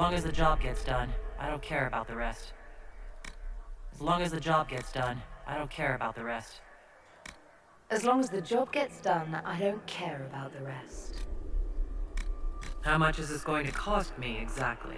long as the job gets done, I don't care about the rest. As long as the job gets done, I don't care about the rest. As long as the job gets done, I don't care about the rest. How much is this going to cost me exactly?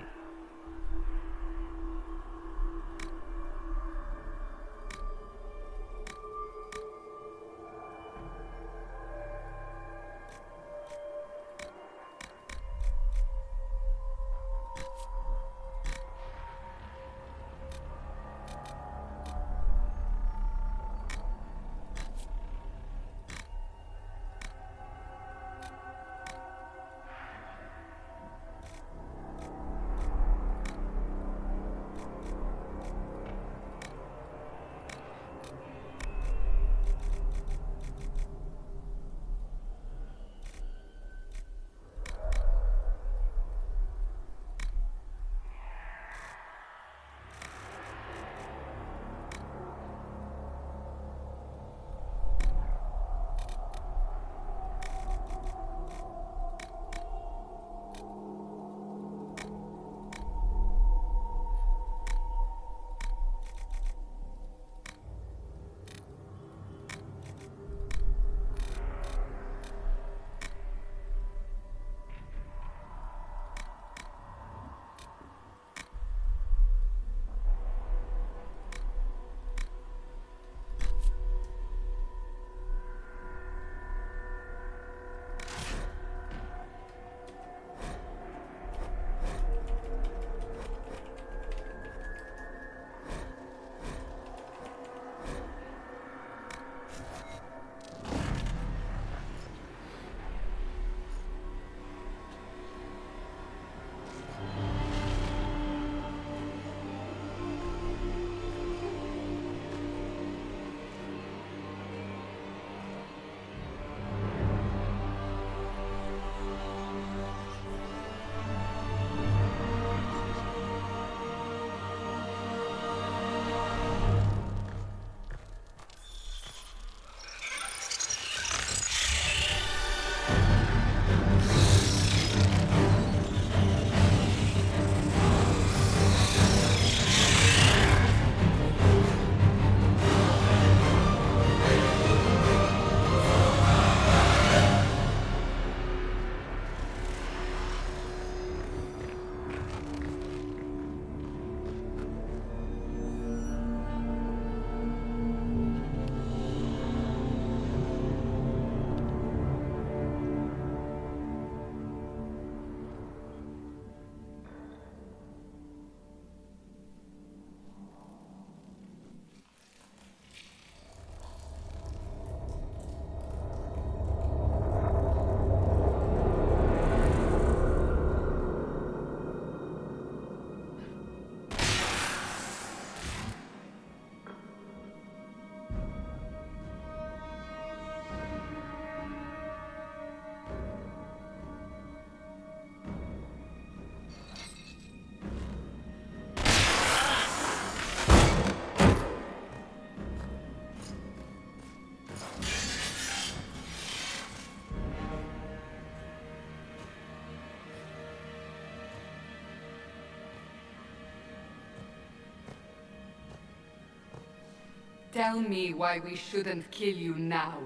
Tell me why we shouldn't kill you now.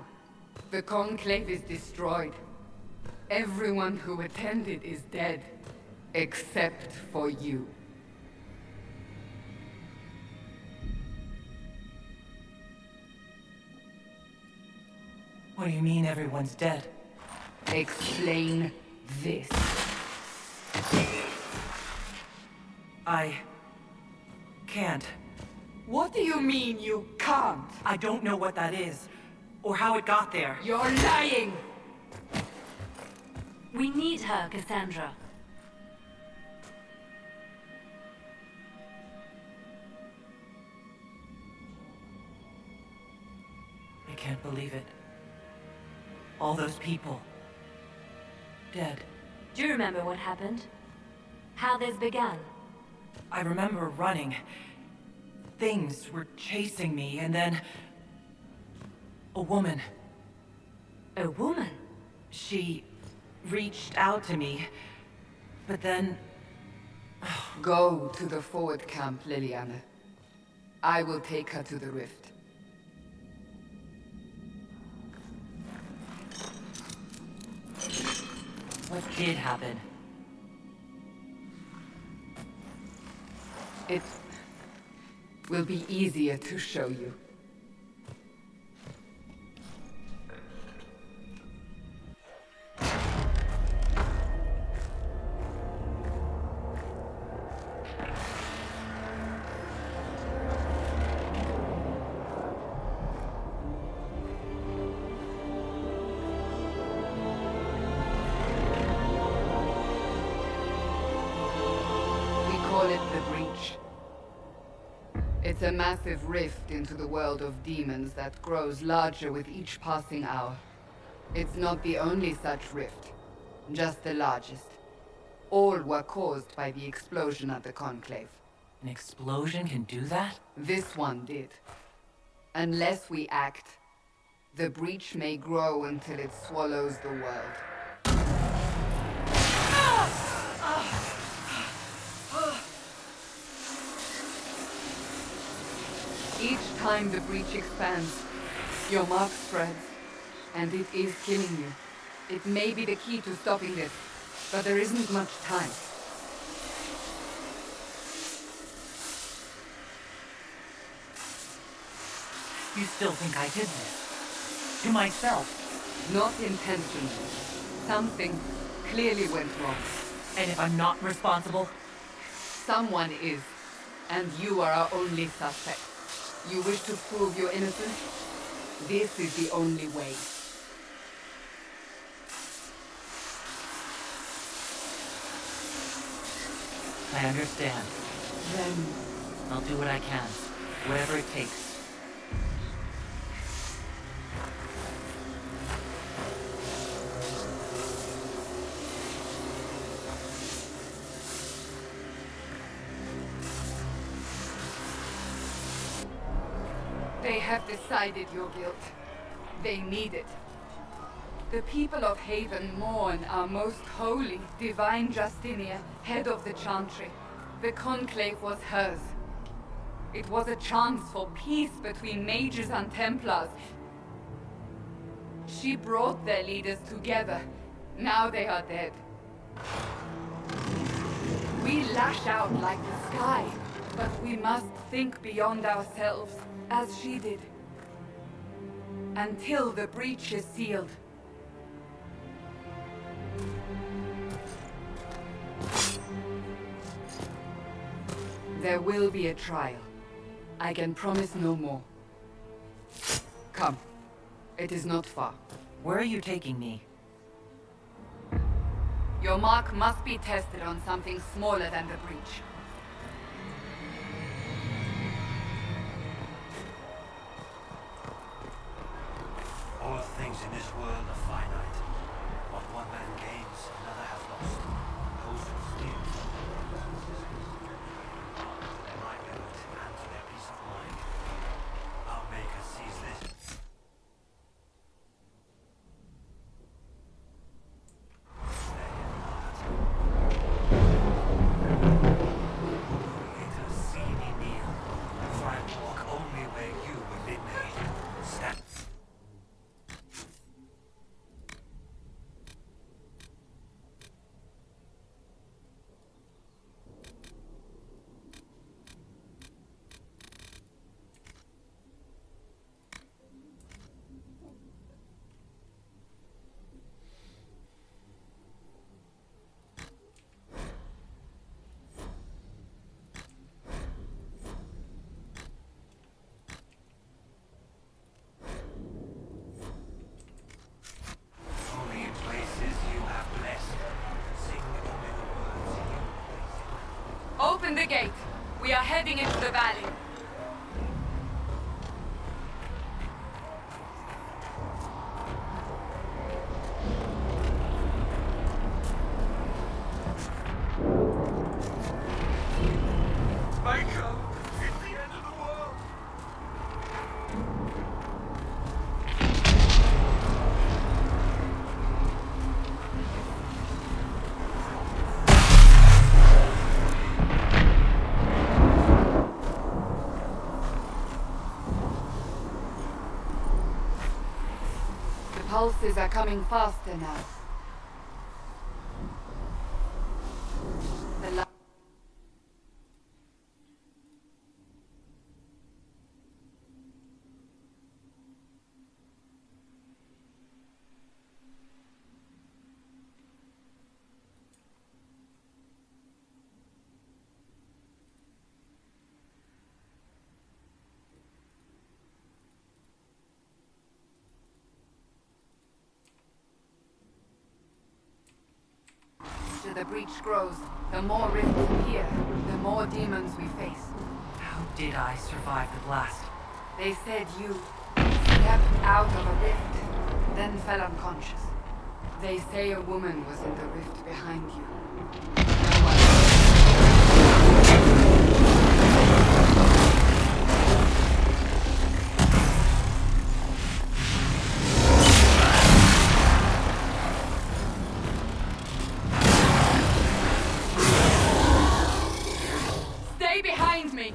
The Conclave is destroyed. Everyone who attended is dead. Except for you. What do you mean everyone's dead? Explain this. I can't. What do you mean you can't? I don't know what that is, or how it got there. You're lying! We need her, Cassandra. I can't believe it. All those people. Dead. Do you remember what happened? How this began? I remember running. Things were chasing me, and then... a woman. A woman? She reached out to me, but then Go to the forward camp, Liliana. I will take her to the rift. What did happen? It will be easier to show you. Call it the Breach. It's a massive rift into the world of demons that grows larger with each passing hour. It's not the only such rift, just the largest. All were caused by the explosion at the Conclave. An explosion can do that? This one did. Unless we act, the Breach may grow until it swallows the world. Each time the Breach expands, your mark spreads, and it is killing you. It may be the key to stopping this, but there isn't much time. You still think I did this? To myself? Not intentionally. Something clearly went wrong. And if I'm not responsible? Someone is, and you are our only suspect. You wish to prove your innocence? This is the only way. I understand. Then I'll do what I can. Whatever it takes. they have decided your guilt. They need it. The people of Haven mourn our most holy, divine Justinia, head of the Chantry. The Conclave was hers. It was a chance for peace between mages and Templars. She brought their leaders together. Now they are dead. We lash out like the sky, but we must think beyond ourselves, as she did. Until the breach is sealed. There will be a trial. I can promise no more. Come. It is not far. Where are you taking me? Your mark must be tested on something smaller than the breach. All things in this world are finite. What one man gains, another has lost. Those who steal their livelihood and to their peace of mind. Our Maker sees this. Creator, see me kneel, for I walk only where you will be made. Stand. Only in places you have blessed. Sing only the words you place. Open the gate. We are heading into the valley. Maker, it's the end of the world. pulses are coming faster now. The la- The breach grows. The more rifts appear, the more demons we face. How did I survive the blast? They said you stepped out of a rift, then fell unconscious. They say a woman was in the rift behind you. No one. Stay behind me!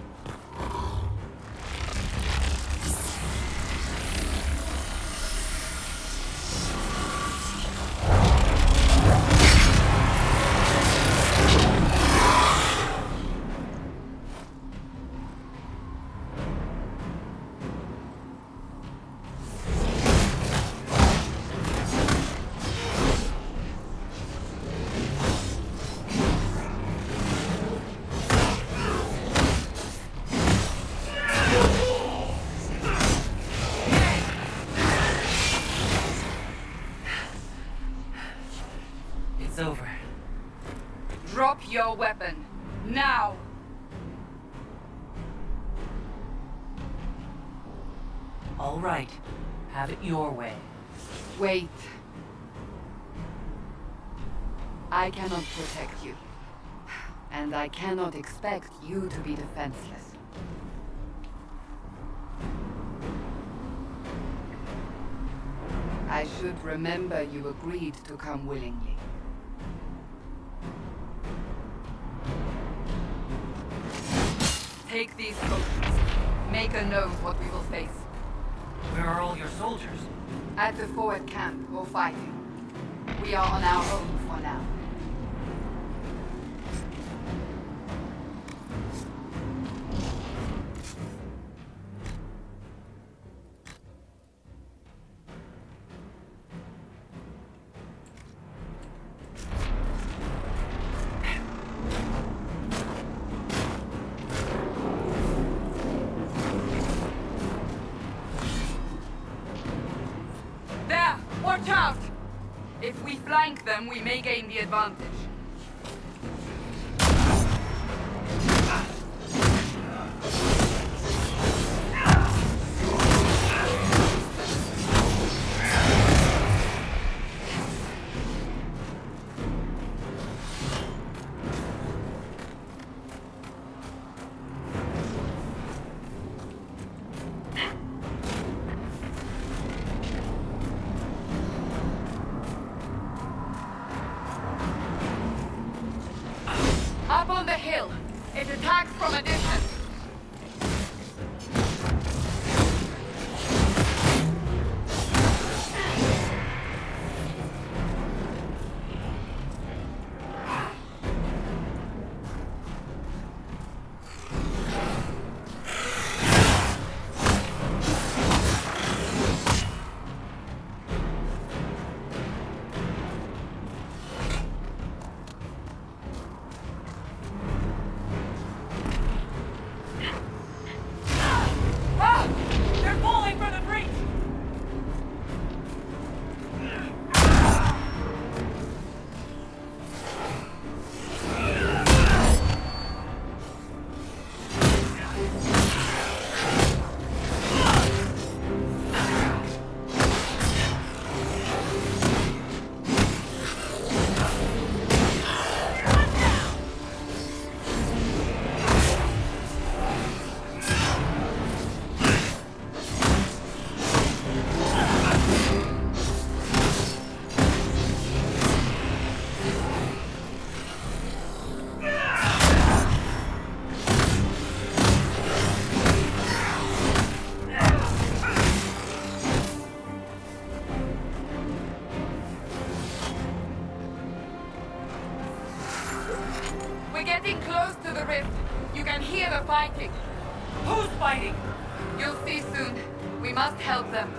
It's over. Drop your weapon. Now! All right. Have it your way. Wait. I cannot protect you. And I cannot expect you to be defenseless. I should remember you agreed to come willingly. Take these potions. Make a note what we will face. Where are all your soldiers? At the forward camp, or fighting. We are on our own for now. There! Watch out! If we flank them, we may gain the advantage. Up on the hill. It attacks from a distance. fighting. Who's fighting? You'll see soon. We must help them.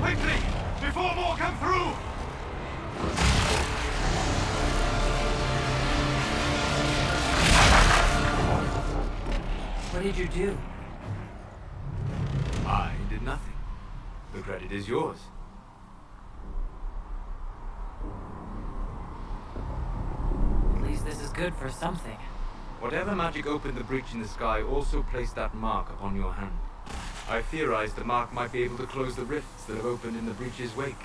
Quickly! Before more come through! What did you do? I did nothing. The credit is yours. At least this is good for something. Whatever magic opened the breach in the sky also placed that mark upon your hand. I theorized the mark might be able to close the rifts that have opened in the breach's wake.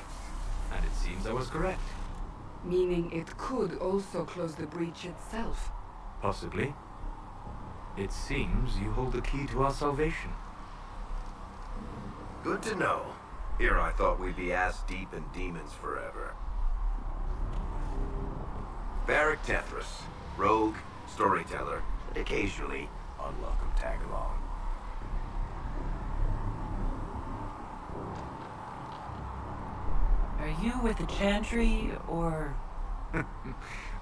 And it seems I was correct. Meaning it could also close the breach itself. Possibly. It seems you hold the key to our salvation. Good to know. Here I thought we'd be ass-deep in demons forever. Varric Tethras, rogue, storyteller, and occasionally unwelcome tag-along. Are you with the Chantry, or...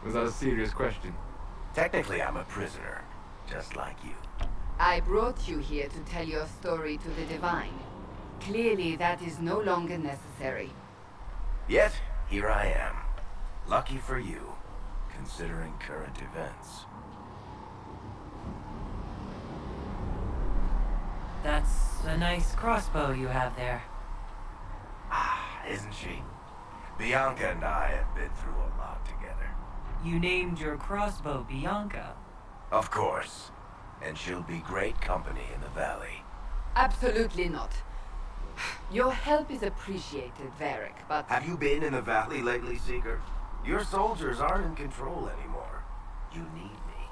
Was that a serious question? Technically, I'm a prisoner, just like you. I brought you here to tell your story to the Divine. Clearly, that is no longer necessary. Yet, here I am. Lucky for you, considering current events. That's a nice crossbow you have there. Ah, isn't she? Bianca and I have been through a lot together. You named your crossbow Bianca. Of course. And she'll be great company in the valley. Absolutely not. Your help is appreciated, Varric, but... Have you been in the valley lately, Seeker? Your soldiers aren't in control anymore. You need me.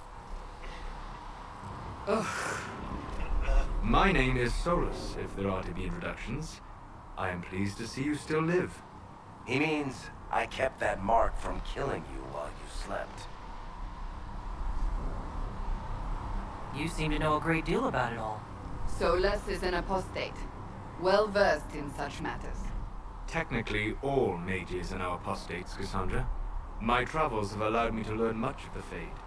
Ugh. My name is Solus, if there are to be introductions. I am pleased to see you still live. He means I kept that mark from killing you while you slept. You seem to know a great deal about it all. Solus is an apostate, well-versed in such matters. Technically, all mages are now apostates, Cassandra. My travels have allowed me to learn much of the Fade.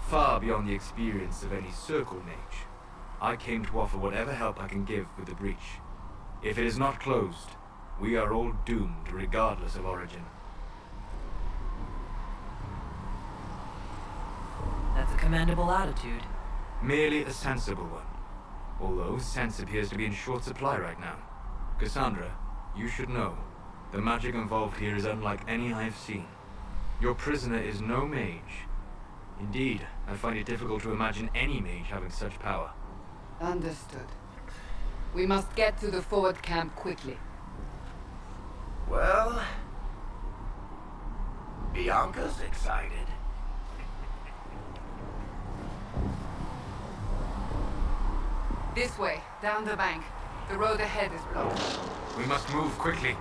Far beyond the experience of any circle mage. I came to offer whatever help I can give with the breach. If it is not closed, we are all doomed regardless of origin. That's a commendable attitude. Merely a sensible one. Although sense appears to be in short supply right now. Cassandra, you should know. The magic involved here is unlike any I have seen. Your prisoner is no mage. Indeed, I find it difficult to imagine any mage having such power. Understood. We must get to the forward camp quickly. Well... Bianca's excited. This way, down the bank. The road ahead is blocked. We must move quickly.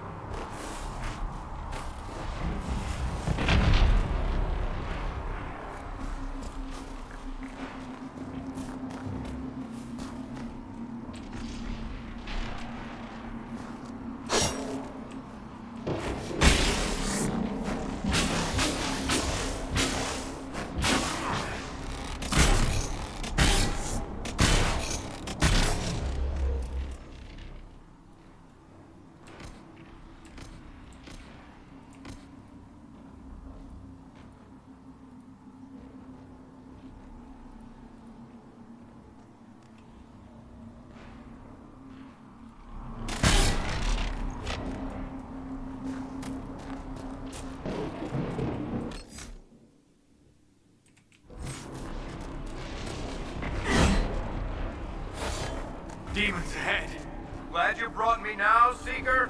Demons ahead! Glad you brought me now, Seeker?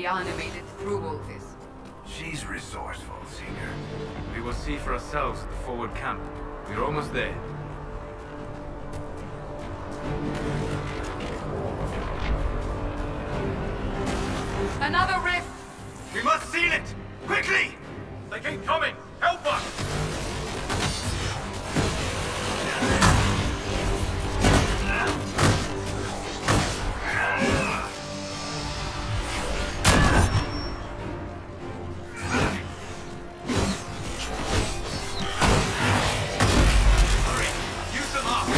Liliana made it through all this. She's resourceful, Seeker. We will see for ourselves at the forward camp. We're almost there. Another rift! We must seal it! Quickly! They keep coming! Help us! Hurry! Use them up!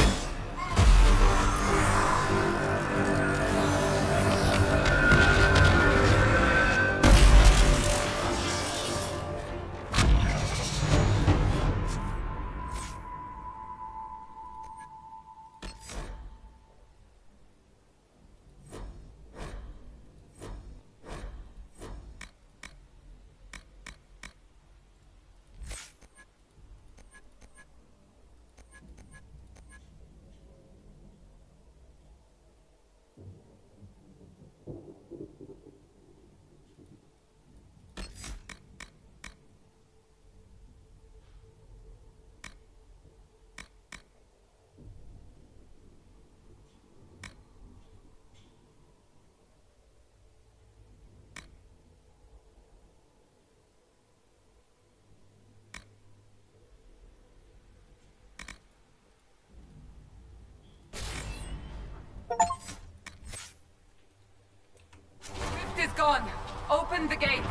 Rift is gone. Open the gate.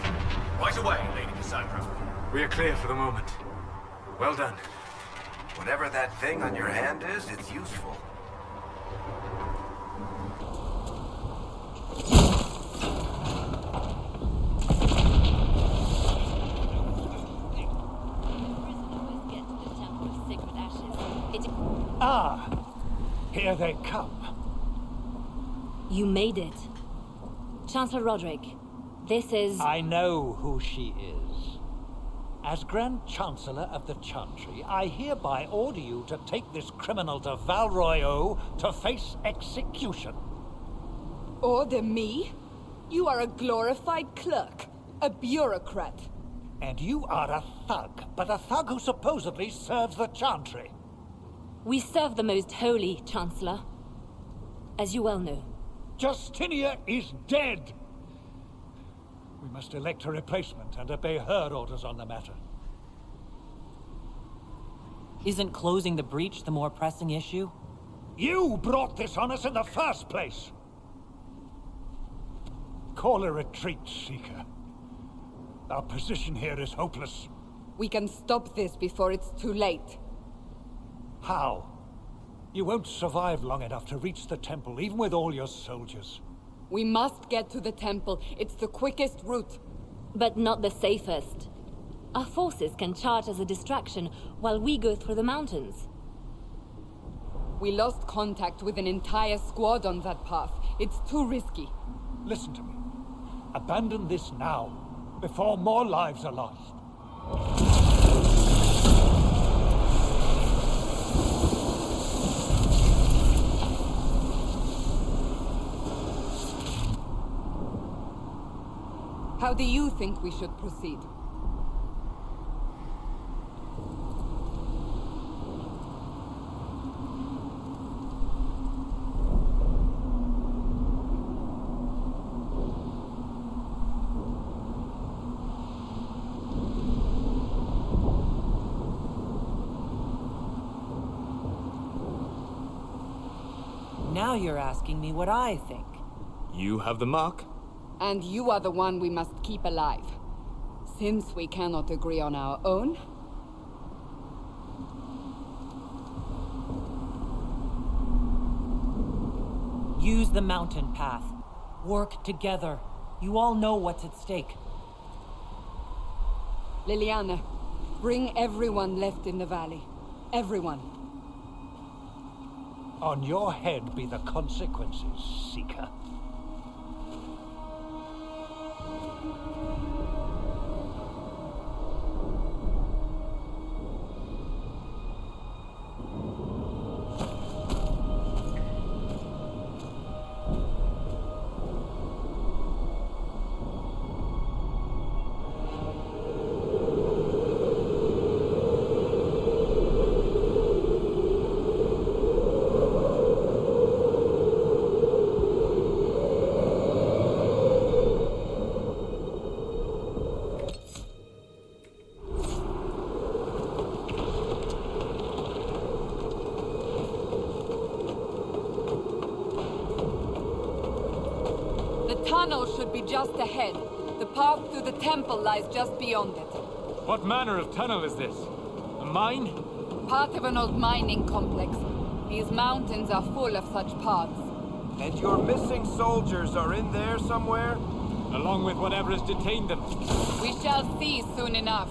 Right away, Lady Cassandra. We are clear for the moment. Well done. Whatever that thing on your hand is, it's useful. Ah, here they come. You made it. Chancellor Roderick, this is... I know who she is. As Grand Chancellor of the Chantry, I hereby order you to take this criminal to Val Royeaux to face execution. Order me? You are a glorified clerk, a bureaucrat. And you are a thug, but a thug who supposedly serves the Chantry. We serve the most holy, Chancellor. As you well know. Justinia is dead! We must elect a replacement and obey her orders on the matter. Isn't closing the breach the more pressing issue? You brought this on us in the first place! Call a retreat, Seeker. Our position here is hopeless. We can stop this before it's too late. How? You won't survive long enough to reach the temple, even with all your soldiers. We must get to the temple. It's the quickest route. But not the safest. Our forces can charge as a distraction while we go through the mountains. We lost contact with an entire squad on that path. It's too risky. Listen to me. Abandon this now, before more lives are lost. How do you think we should proceed? Now you're asking me what I think. You have the mark? And you are the one we must keep alive. Since we cannot agree on our own, Use the mountain path. Work together. You all know what's at stake. Liliana, bring everyone left in the valley. Everyone. On your head be the consequences, Seeker. tunnel should be just ahead. The path to the temple lies just beyond it. What manner of tunnel is this? A mine? Part of an old mining complex. These mountains are full of such paths. And your missing soldiers are in there somewhere? Along with whatever has detained them. We shall see soon enough.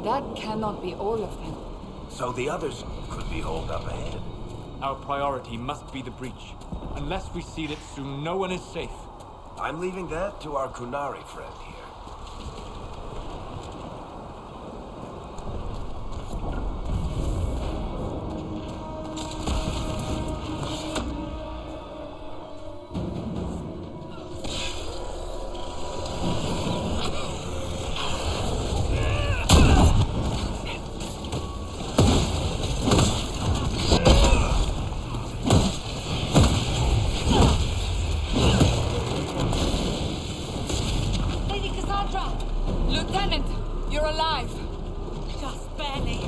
That cannot be all of them. So the others could be holed up ahead. Our priority must be the breach. Unless we seal it soon, no one is safe. I'm leaving that to our Kunari friend here. Lieutenant, you're alive. Just barely.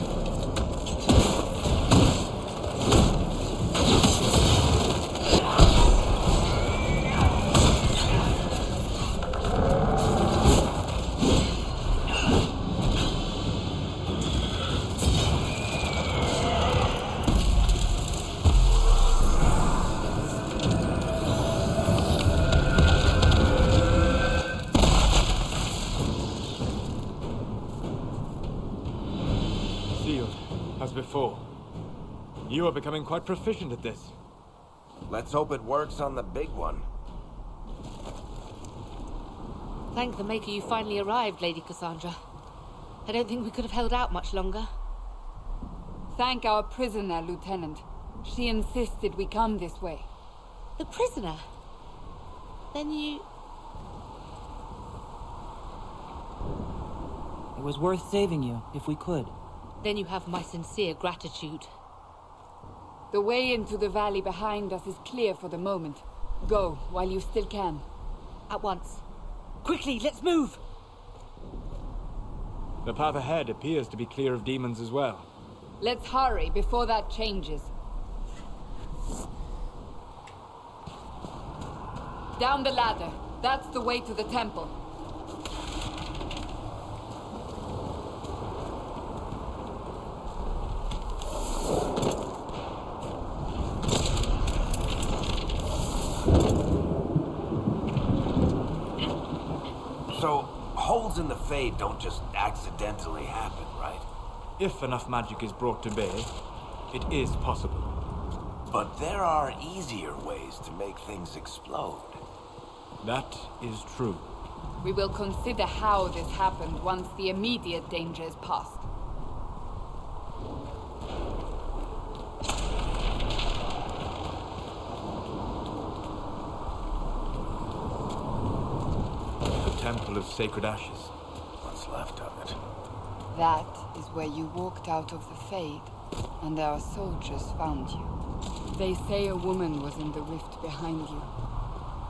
As before. You are becoming quite proficient at this. Let's hope it works on the big one. Thank the Maker you finally arrived, Lady Cassandra. I don't think we could have held out much longer. Thank our prisoner, Lieutenant. She insisted we come this way. The prisoner? Then you... It was worth saving you, if we could. Then you have my sincere gratitude. The way into the valley behind us is clear for the moment. Go, while you still can. At once. Quickly, let's move! The path ahead appears to be clear of demons as well. Let's hurry before that changes. Down the ladder. That's the way to the temple. So, holes in the Fade don't just accidentally happen, right? If enough magic is brought to bear, it is possible. But there are easier ways to make things explode. That is true. We will consider how this happened once the immediate danger is past. The Temple of Sacred Ashes. What's left of it? That is where you walked out of the Fade, and our soldiers found you. They say a woman was in the rift behind you.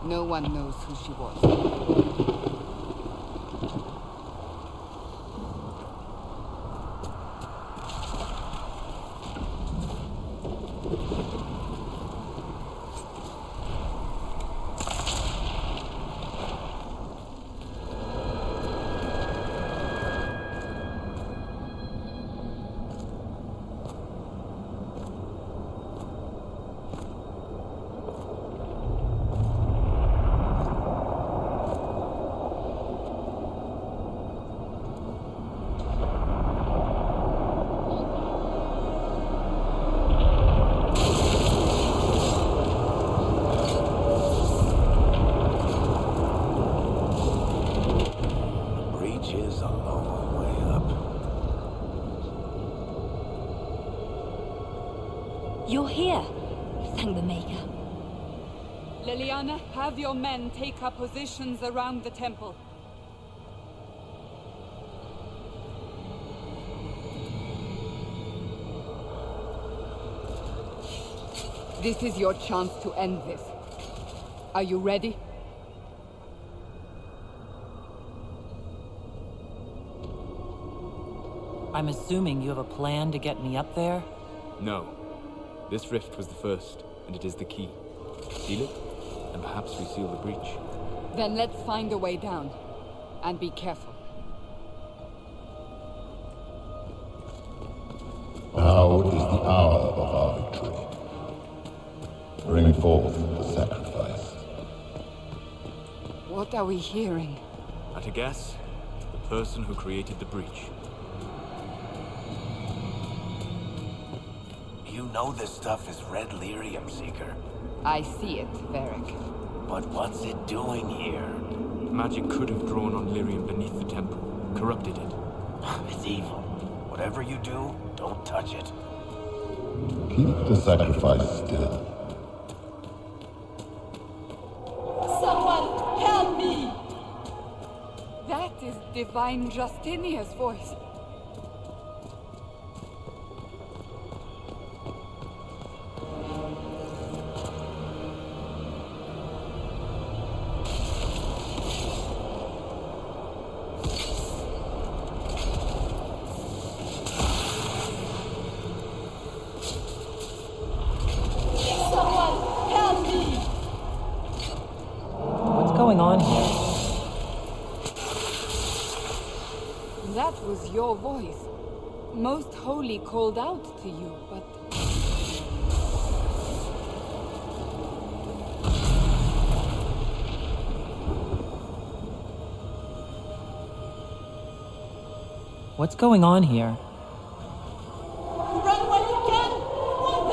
No one knows who she was. You're here. Thank the Maker. Leliana, have your men take up positions around the temple. This is your chance to end this. Are you ready? I'm assuming you have a plan to get me up there? No. This rift was the first, and it is the key. Seal it, and perhaps we seal the breach. Then let's find a way down. And be careful. Now is the hour of our victory. Bring forth the sacrifice. What are we hearing? At a guess, the person who created the breach. You know this stuff is red lyrium, Seeker. I see it, Varric. But what's it doing here? Magic could have drawn on lyrium beneath the temple, corrupted it. It's evil. Whatever you do, don't touch it. Keep the sacrifice still. Someone help me! That is Divine Justinia's voice. Going on here? That was your voice. Most Holy called out to you, but... What's going on here? Run while you can! Want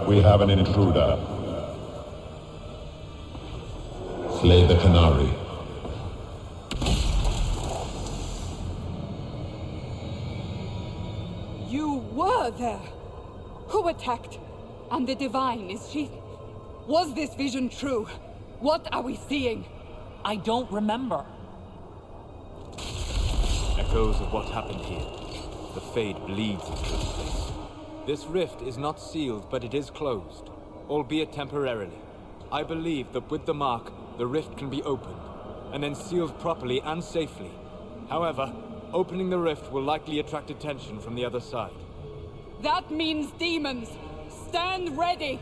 them! We have an intruder. Slay the Canary. are there? Who attacked? And the Divine, is she... Was this vision true? What are we seeing? I don't remember. Echoes of what happened here. The Fade bleeds into this place. This rift is not sealed, but it is closed, albeit temporarily. I believe that with the mark, the rift can be opened, and then sealed properly and safely. However, opening the rift will likely attract attention from the other side. That means demons! Stand ready!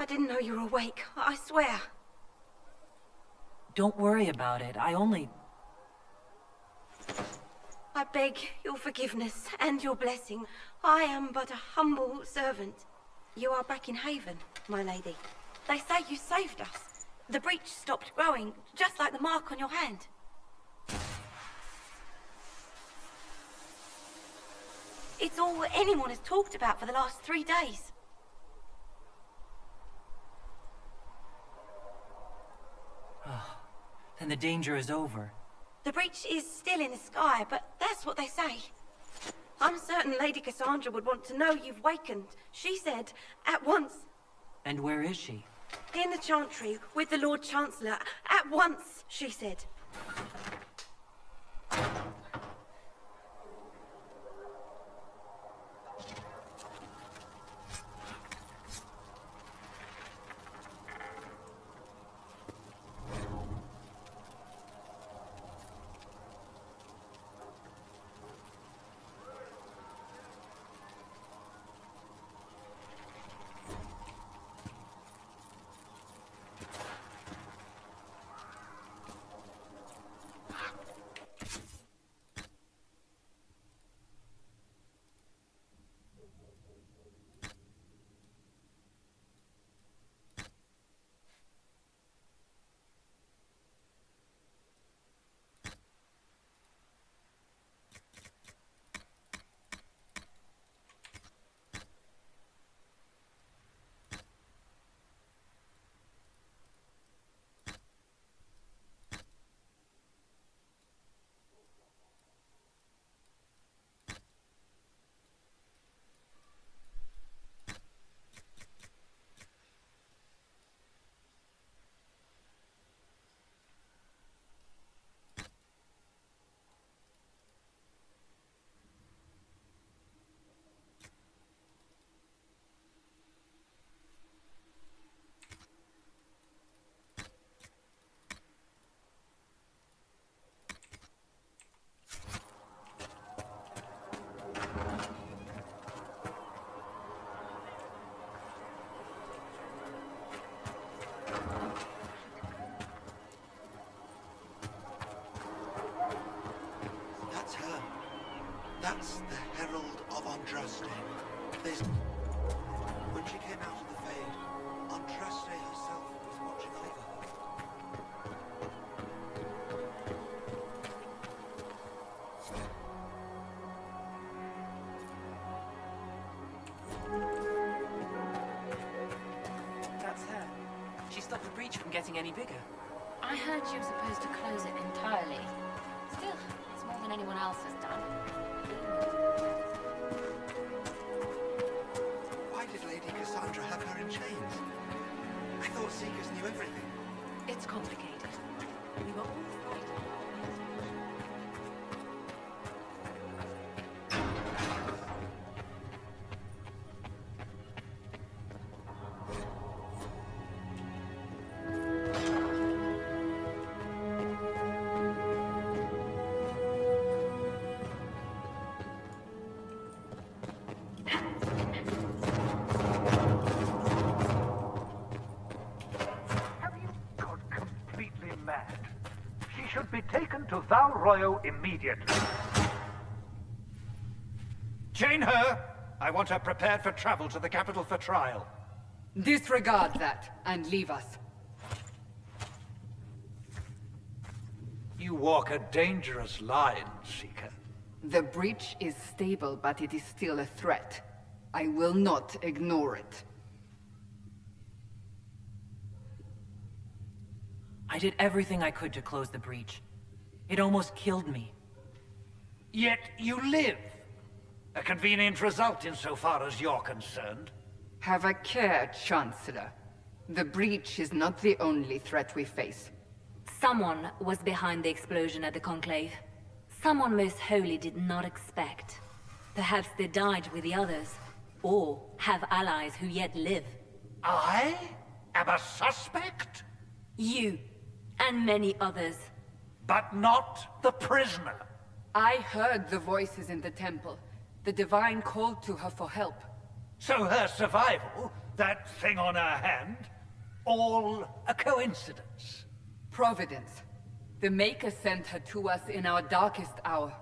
I didn't know you were awake, I swear. Don't worry about it. I beg your forgiveness and your blessing. I am but a humble servant. You are back in Haven, my lady. They say you saved us. The breach stopped growing, just like the mark on your hand. It's all anyone has talked about for the last 3 days. Then the danger is over. The breach is still in the sky, but that's what they say. I'm certain Lady Cassandra would want to know you've wakened. She said, at once. And where is she? In the Chantry, with the Lord Chancellor. At once, she said. That's her. That's the Herald of Andraste. When she came out of the Fade, Andraste herself was watching over her. That's her. She stopped the breach from getting any bigger. I heard you were supposed to close it entirely. Still, it's more than anyone else has done. Why did Lady Cassandra have her in chains? I thought Seekers knew everything. It's complicated. We were all frightened. Should be taken to Val Royo immediately. Chain her! I want her prepared for travel to the capital for trial. Disregard that and leave us. You walk a dangerous line, Seeker. The breach is stable, but it is still a threat. I will not ignore it. I did everything I could to close the breach. It almost killed me. Yet you live. A convenient result insofar as you're concerned. Have a care, Chancellor. The breach is not the only threat we face. Someone was behind the explosion at the Conclave. Someone Most Holy did not expect. Perhaps they died with the others, or have allies who yet live. I am a suspect? You, and many others. But not the prisoner. I heard the voices in the temple. The Divine called to her for help. So her survival That thing on her hand? All a coincidence? Providence. The Maker sent her to us in our darkest hour.